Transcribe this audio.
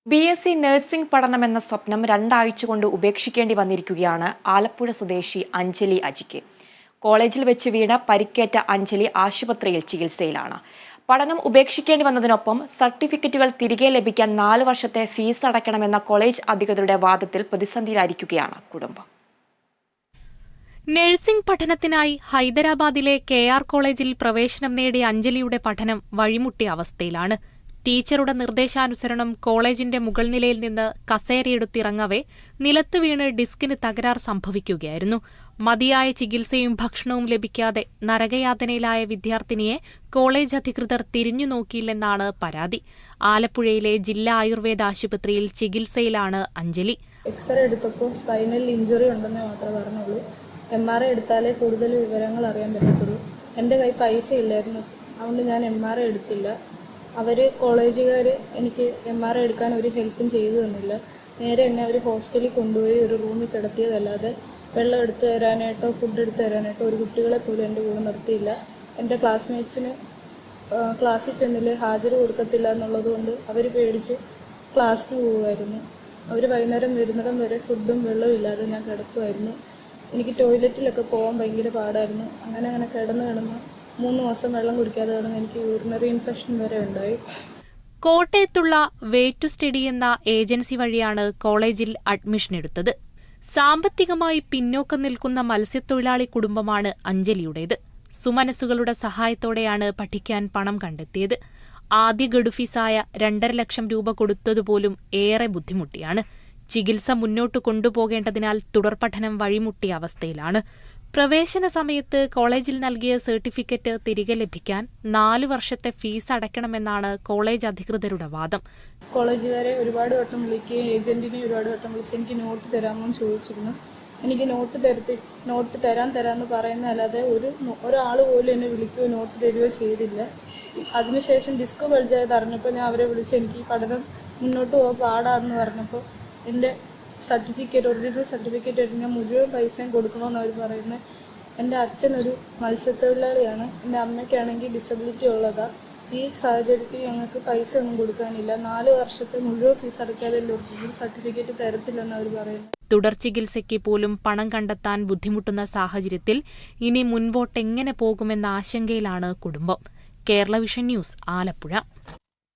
BSc nursing പഠനമെന്ന സ്വപ്നം 2 ആഴ്ച കൊണ്ട് ഉപേക്ഷിക്കേണ്ടി വന്നിരിക്കുകയാണ് ആലപ്പുഴ സ്വദേശി അഞ്ജലി അജിക്ക്. കോളേജിൽ വെച്ച് വീണ പരിക്കേറ്റ അഞ്ജലി ആശുപത്രിയിൽ ചികിത്സയിലാണ്. പഠനം ഉപേക്ഷിക്കേണ്ടി വന്നതിനൊപ്പം സർട്ടിഫിക്കറ്റുകൾ തിരികെ ലഭിക്കാൻ 4 വർഷത്തെ ഫീസ് അടയ്ക്കണമെന്ന കോളേജ് അധികൃതരുടെ വാദത്തിൽ പ്രതിസന്ധിയിലായിരിക്കുകയാണ് കുടുംബം. നഴ്സിംഗ് പഠനത്തിനായി ഹൈദരാബാദിലെ KR കോളേജിൽ പ്രവേശനം നേടിയ അഞ്ജലിയുടെ പഠനം വഴിമുട്ടിയ അവസ്ഥയിലാണ്. ടീച്ചറുടെ നിർദ്ദേശാനുസരണം കോളേജിന്റെ മുകൾ നിലയിൽ നിന്ന് കസേരയെടുത്തിറങ്ങവെ നിലത്ത് വീണ് ഡിസ്കിന് തകരാർ സംഭവിക്കുകയായിരുന്നു. മതിയായ ചികിത്സയും ഭക്ഷണവും ലഭിക്കാതെ നരകയാതനയിലായ വിദ്യാർത്ഥിനിയെ കോളേജ് അധികൃതർ തിരിഞ്ഞു നോക്കിയില്ലെന്നാണ് പരാതി. ആലപ്പുഴയിലെ ജില്ലാ ആയുർവേദ ആശുപത്രിയിൽ ചികിത്സയിലാണ് അഞ്ജലി. എക്സ്റേ എടുത്തപ്പോൾ സ്പൈനൽ ഇഞ്ചുറി ഉണ്ടെന്ന് മാത്രമേ പറഞ്ഞുള്ളൂ. MRI എടുത്താലേ കൂടുതൽ വിവരങ്ങൾ അറിയാൻ പറ്റത്തുള്ളൂ. എൻ്റെ കയ്യിൽ പൈസ ഇല്ലായിരുന്നു, അതുകൊണ്ട് ഞാൻ MRI എടുത്തില്ല. കോളേജുകാർ എനിക്ക് MRI എടുക്കാൻ ഒരു ഹെൽപ്പും ചെയ്തു തന്നില്ല. നേരെ എന്നെ അവർ ഹോസ്റ്റലിൽ കൊണ്ടുപോയി ഒരു റൂമിൽ കിടത്തിയതല്ലാതെ വെള്ളം എടുത്തു തരാനായിട്ടോ ഫുഡ് എടുത്തു തരാനായിട്ടോ ഒരു കുട്ടികളെ പോലും എൻ്റെ കൂടെ നിർത്തിയില്ല. എൻ്റെ ക്ലാസ്മേറ്റ്സിന് ക്ലാസ്സിൽ ചെന്നില്ല, ഹാജർ കൊടുക്കത്തില്ല എന്നുള്ളത് കൊണ്ട് അവർ പേടിച്ച് ക്ലാസ്സിന് പോകുമായിരുന്നു. അവർ വൈകുന്നേരം വരുന്നിടം വരെ ഫുഡും വെള്ളവും ഇല്ലാതെ ഞാൻ കിടക്കുമായിരുന്നു. എനിക്ക് ടോയ്ലറ്റിലൊക്കെ പോകാൻ ഭയങ്കര പാടായിരുന്നു. അങ്ങനെ കിടന്ന് 3 ദിവസം വെള്ളം കുടിക്കാതെ കിടന്ന് എനിക്ക് യൂറിനറി ഇൻഫെക്ഷൻ വരെ ഉണ്ടായി. കോട്ടയത്തുള്ള വേ ടു സ്റ്റഡി എന്ന ഏജൻസി വഴിയാണ് കോളേജിൽ അഡ്മിഷൻ എടുത്തത്. സാമ്പത്തികമായി പിന്നോക്കം നിൽക്കുന്ന മത്സ്യത്തൊഴിലാളി കുടുംബമാണ് അഞ്ജലിയുടേത്. സുമനസ്സുകളുടെ സഹായത്തോടെയാണ് പഠിക്കാൻ പണം കണ്ടെത്തിയത്. ആദ്യ ഗഡു ഫീസായ 2.5 ലക്ഷം രൂപ കൊടുത്തതുപോലും ഏറെ ബുദ്ധിമുട്ടിയാണ്. ചികിത്സ മുന്നോട്ട് കൊണ്ടുപോകേണ്ടതിനാൽ തുടർപഠനം വഴിമുട്ടിയ അവസ്ഥയിലാണ്. പ്രവേശന സമയത്ത് കോളേജിൽ നൽകിയ സർട്ടിഫിക്കറ്റ് തിരികെ ലഭിക്കാൻ 4 വർഷത്തെ ഫീസ് അടയ്ക്കണമെന്നാണ് കോളേജ് അധികൃതരുടെ വാദം. കോളേജുകാരെ ഒരുപാട് വട്ടം വിളിക്കുകയും ഏജന്റിനെ ഒരുപാട് വട്ടം വിളിച്ച് എനിക്ക് നോട്ട് തരാമോ എന്ന് ചോദിച്ചിരുന്നു. എനിക്ക് നോട്ട് തരാമെന്ന് പറയുന്നതല്ലാതെ ഒരാൾ പോലും എന്നെ വിളിക്കുകയോ നോട്ട് തരികയോ ചെയ്തില്ല. അതിനുശേഷം ഡിസ്ക് ബൾജായത് അറിഞ്ഞപ്പോൾ ഞാൻ അവരെ വിളിച്ച് എനിക്ക് പഠനം മുന്നോട്ട് പോകാൻ പാടാണെന്ന് പറഞ്ഞപ്പോൾ എൻ്റെ ഒറിജിനൽ സർട്ടിഫിക്കറ്റ് എടുത്ത് ഞാൻ മുഴുവൻ പൈസയും കൊടുക്കണമെന്ന് അവർ പറയുന്നത്. എൻ്റെ അച്ഛനൊരു മത്സ്യത്തൊഴിലാളിയാണ്, എൻ്റെ അമ്മയ്ക്കാണെങ്കിൽ ഡിസബിലിറ്റി ഉള്ളതാണ്. ഈ സാഹചര്യത്തിൽ ഞങ്ങൾക്ക് പൈസ ഒന്നും കൊടുക്കാനില്ല. 4 വർഷത്തെ മുഴുവൻ ഫീസ് അടയ്ക്കാതെ ഒറിജിനൽ സർട്ടിഫിക്കറ്റ് തരത്തില്ലെന്ന് അവർ പറയുന്നു. തുടർ ചികിത്സയ്ക്ക് പോലും പണം കണ്ടെത്താൻ ബുദ്ധിമുട്ടുന്ന സാഹചര്യത്തിൽ ഇനി മുൻപോട്ടെങ്ങനെ പോകുമെന്ന ആശങ്കയിലാണ് കുടുംബം. Kerala vision news, Alappuzha.